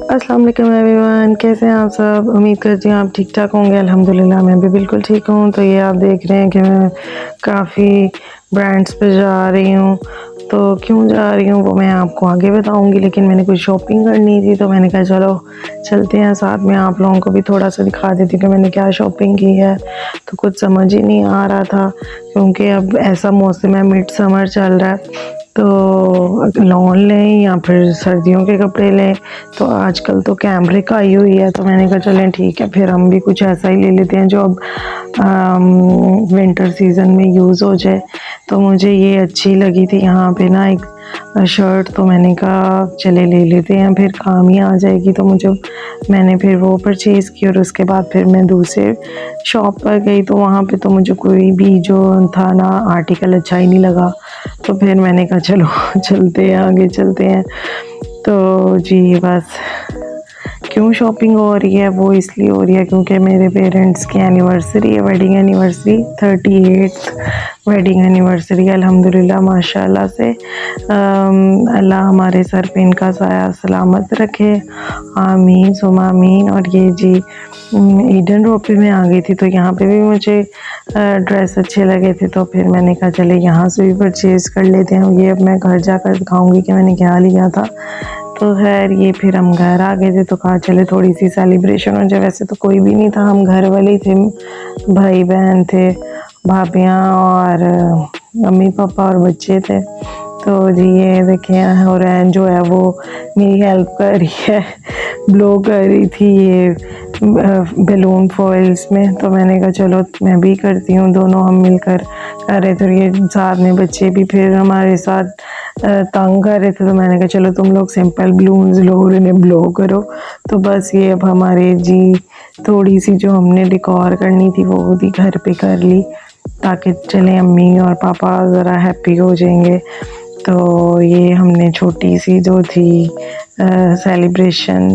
अस्सलाम वालेकुम एवरीवन, कैसे हैं आप सब? उम्मीद करती हूँ आप ठीक-ठाक होंगे। अल्हम्दुलिल्लाह मैं भी बिल्कुल ठीक हूँ। तो ये आप देख रहे हैं कि मैं काफ़ी ब्रांड्स पे जा रही हूँ। तो क्यों जा रही हूँ वो मैं आपको आगे बताऊँगी, लेकिन मैंने कुछ शॉपिंग करनी थी तो मैंने कहा चलो चलते हैं साथ में, आप लोगों को भी थोड़ा-सा दिखा देती हूँ कि मैंने क्या शॉपिंग की है। तो कुछ समझ ही नहीं आ रहा था क्योंकि अब ऐसा मौसम है, मिड समर चल रहा है। तो लॉन लें या फिर सर्दियों के कपड़े लें। तो आजकल तो कैमरिक आई हुई है, तो मैंने कहा चलें ठीक है, फिर हम भी कुछ ऐसा ही ले लेते हैं जो अब विंटर सीज़न में यूज़ हो जाए। तो मुझे ये अच्छी लगी थी यहाँ पे ना एक शर्ट, तो मैंने कहा चले ले लेते हैं, फिर काम ही आ जाएगी। तो मैंने फिर वो परचेज़ की और उसके बाद फिर मैं दूसरे शॉप पर गई, तो वहाँ पे तो मुझे कोई भी जो था ना आर्टिकल अच्छा ही नहीं लगा। तो फिर मैंने कहा चलो चलते हैं, आगे चलते हैं। तो जी बस क्यों शॉपिंग हो रही है वो इसलिए हो रही है क्योंकि मेरे पेरेंट्स की एनिवर्सरी है, wedding anniversary, 38th wedding anniversary अल्हम्दुलिल्लाह माशाल्लाह से। अल्लाह हमारे सर पे इनका साया सलामत रखे, आमीन सुमा आमीन। और ये जी ईडन रोड पे मैं आ गई थी, तो यहाँ पे भी मुझे ड्रेस अच्छे लगे थे, तो फिर मैंने कहा चले यहाँ से भी परचेज़ कर लेते हैं। ये अब मैं घर जाकर दिखाऊंगी कि मैंने क्या लिया था। तो खैर ये फिर हम घर आ गए थे, तो कहा चले थोड़ी सी सेलिब्रेशन हो जाए। वैसे तो कोई भी नहीं था, हम घर वाले ही थे, भाई बहन थे, भाभियाँ और मम्मी पापा और बच्चे थे। तो जी ये देखें, और जो है वो मेरी हेल्प कर रही है, ब्लो कर रही थी ये बैलून फॉइल्स में। तो मैंने कहा चलो मैं भी करती हूँ, दोनों हम मिलकर कर रहे थे। और ये साथ में बच्चे भी फिर हमारे साथ तंग कर रहे थे, तो मैंने कहा चलो तुम लोग सिंपल बलून्स लो और इन्हें ब्लो करो। तो बस ये अब हमारे जी थोड़ी सी जो हमने डेकोर करनी थी वो भी घर पे कर ली, ताकि चले अम्मी और पापा ज़रा हैप्पी हो जाएंगे। तो ये हमने छोटी सी जो थी सेलिब्रेशन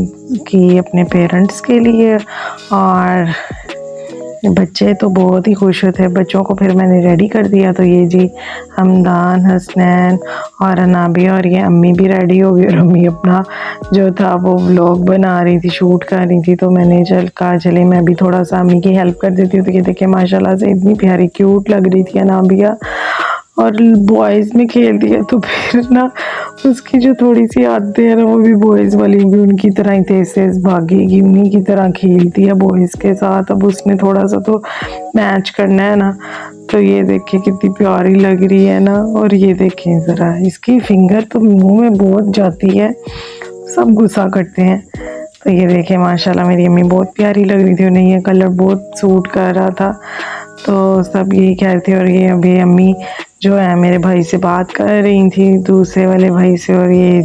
की अपने पेरेंट्स के लिए, और बच्चे तो बहुत ही खुश थे। बच्चों को फिर मैंने रेडी कर दिया। तो ये जी हमदान, हसनैन और अनाबिया और ये अम्मी भी रेडी हो गई, और अम्मी अपना जो था वो व्लॉग बना रही थी, शूट कर रही थी। तो मैंने कहा चले मैं भी थोड़ा सा अम्मी की हेल्प कर देती हूँ। तो ये देखिए माशाल्लाह से इतनी प्यारी क्यूट लग रही थी अनाबिया, और बॉयज़ में खेल दिया तो फिर ना उसकी जो थोड़ी सी आदतें हैं ना वो भी बॉयज़ वाली भी उनकी तरह ही तेज़ तेज़ भागेगी, उन्हीं की तरह खेलती है बॉयज़ के साथ। अब उसने थोड़ा सा तो मैच करना है ना। तो ये देखिए कितनी प्यारी लग रही है ना, और ये देखें ज़रा इसकी फिंगर तो मुंह में बहुत जाती है, सब गुस्सा करते हैं। तो ये देखिए माशाल्लाह मेरी अम्मी बहुत प्यारी लग रही थी, उन्हें ये कलर बहुत सूट कर रहा था। तो सब यही कह रहे थे। और ये अभी अम्मी जो है मेरे भाई से बात कर रही थी, दूसरे वाले भाई से। और ये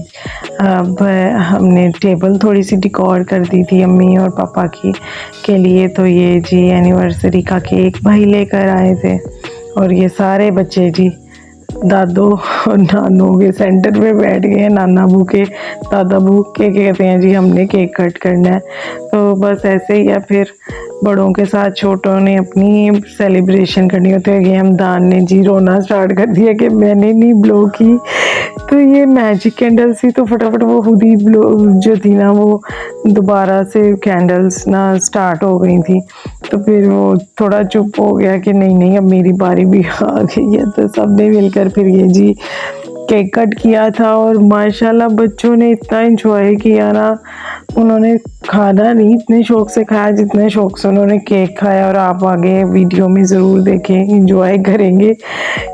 अब हमने टेबल थोड़ी सी डिकोर कर दी थी अम्मी और पापा की के लिए। तो ये जी एनिवर्सरी का केक भाई लेकर आए थे, और ये सारे बच्चे जी दादो और नानू के सेंटर में बैठ गए हैं। नाना बू के दादा बू के कहते हैं जी हमने केक कट करना है। तो बस ऐसे ही है, फिर बड़ों के साथ छोटों ने अपनी सेलिब्रेशन करनी होती है। ये हमदान ने जी रोना स्टार्ट कर दिया कि मैंने नहीं ब्लो की। तो ये मैजिक कैंडल्स थी, तो फटाफट वो खुद ही ब्लो जो थी ना वो दोबारा से कैंडल्स ना स्टार्ट हो गई थी। तो फिर वो थोड़ा चुप हो गया कि नहीं नहीं अब मेरी बारी भी आ गई है। तो सबने मिलकर फिर ये जी केक कट किया था, और माशाल्लाह बच्चों ने इतना एंजॉय किया ना, उन्होंने खाना नहीं इतने शौक से खाया जितने शौक से उन्होंने केक खाया। और आप आगे वीडियो में ज़रूर देखें, एंजॉय करेंगे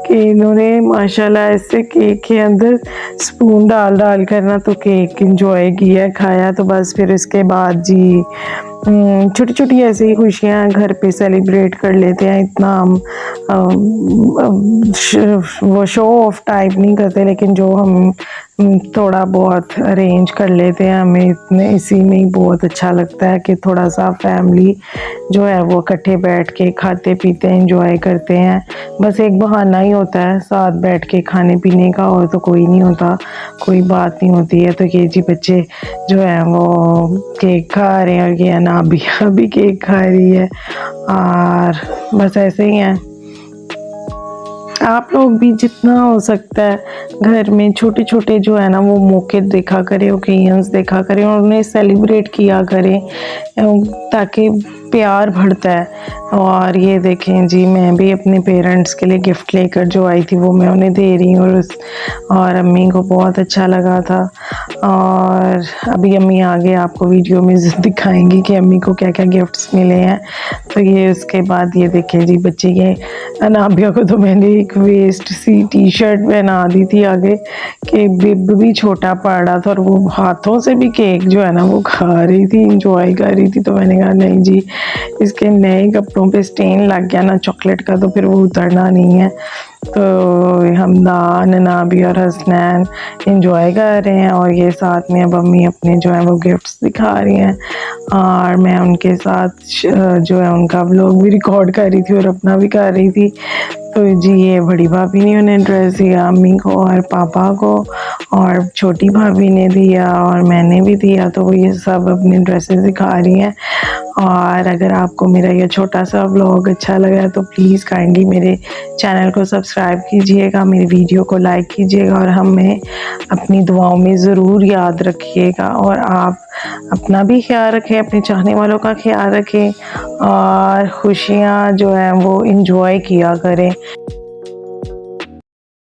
कि इन्होंने माशाल्लाह ऐसे केक के अंदर स्पून डाल डाल कर ना तो केक एंजॉय किया, खाया। तो बस फिर इसके बाद जी छोटी छोटी ऐसे ही खुशियाँ घर पे सेलिब्रेट कर लेते हैं। इतना हम वो शो ऑफ टाइप नहीं करते, लेकिन जो हम थोड़ा बहुत अरेंज कर लेते हैं, हमें इतने इसी में ही बहुत अच्छा लगता है कि थोड़ा सा फैमिली जो है वो इकट्ठे बैठ के खाते पीते एंजॉय करते हैं। बस एक बहाना ही होता है साथ बैठ के खाने पीने का, और तो कोई नहीं होता, कोई बात नहीं होती है। तो ये जी बच्चे जो है वो केक खा रहे हैं, और ये अनाबिया भी केक खा रही है, और बस ऐसे ही है। आप लोग भी जितना हो सकता है घर में छोटे छोटे जो है ना वो मौके देखा करें, ओकेजन्स देखा करें और उन्हें सेलिब्रेट किया करें ताकि प्यार बढ़ता है। और ये देखें जी, मैं भी अपने पेरेंट्स के लिए गिफ्ट लेकर जो आई थी वो मैं उन्हें दे रही हूँ और अम्मी को बहुत अच्छा लगा था। और अभी अम्मी आगे आपको वीडियो में दिखाएंगी कि अम्मी को क्या क्या गिफ्ट्स मिले हैं। तो ये उसके बाद ये देखें जी, बच्चे के अनाबिया को तो मैंने एक वेस्ट सी टी शर्ट पहना दी थी आगे कि बिब भी छोटा पड़ रहा था और वो हाथों से भी केक जो है ना वो खा रही थी, इंजॉय कर रही थी। तो मैंने कहा नहीं जी, इसके नए कपड़ों पे स्टेन लग गया ना चॉकलेट का तो फिर वो उतरना नहीं है। तो हमदान, नाबी और हसनैन इंजॉय कर रहे हैं और ये साथ में अब अम्मी अपने जो है वो गिफ्ट्स दिखा रही हैं और मैं उनके साथ जो है उनका व्लॉग भी रिकॉर्ड कर रही थी और अपना भी कर रही थी। तो जी ये बड़ी भाभी ने उन्हें ड्रेस दिया अम्मी को और पापा को, और छोटी भाभी ने दिया और मैंने भी दिया। तो वो ये सब अपनी ड्रेसेस दिखा रही हैं। और अगर आपको मेरा ये छोटा सा व्लॉग अच्छा लगा तो प्लीज़ काइंडली मेरे चैनल को सब्सक्राइब कीजिएगा, मेरी वीडियो को लाइक कीजिएगा और हमें अपनी दुआओं में ज़रूर याद रखिएगा। और आप अपना भी ख्याल रखें, अपने चाहने वालों का ख्याल रखें और खुशियाँ जो हैं वो इंजॉय किया करें।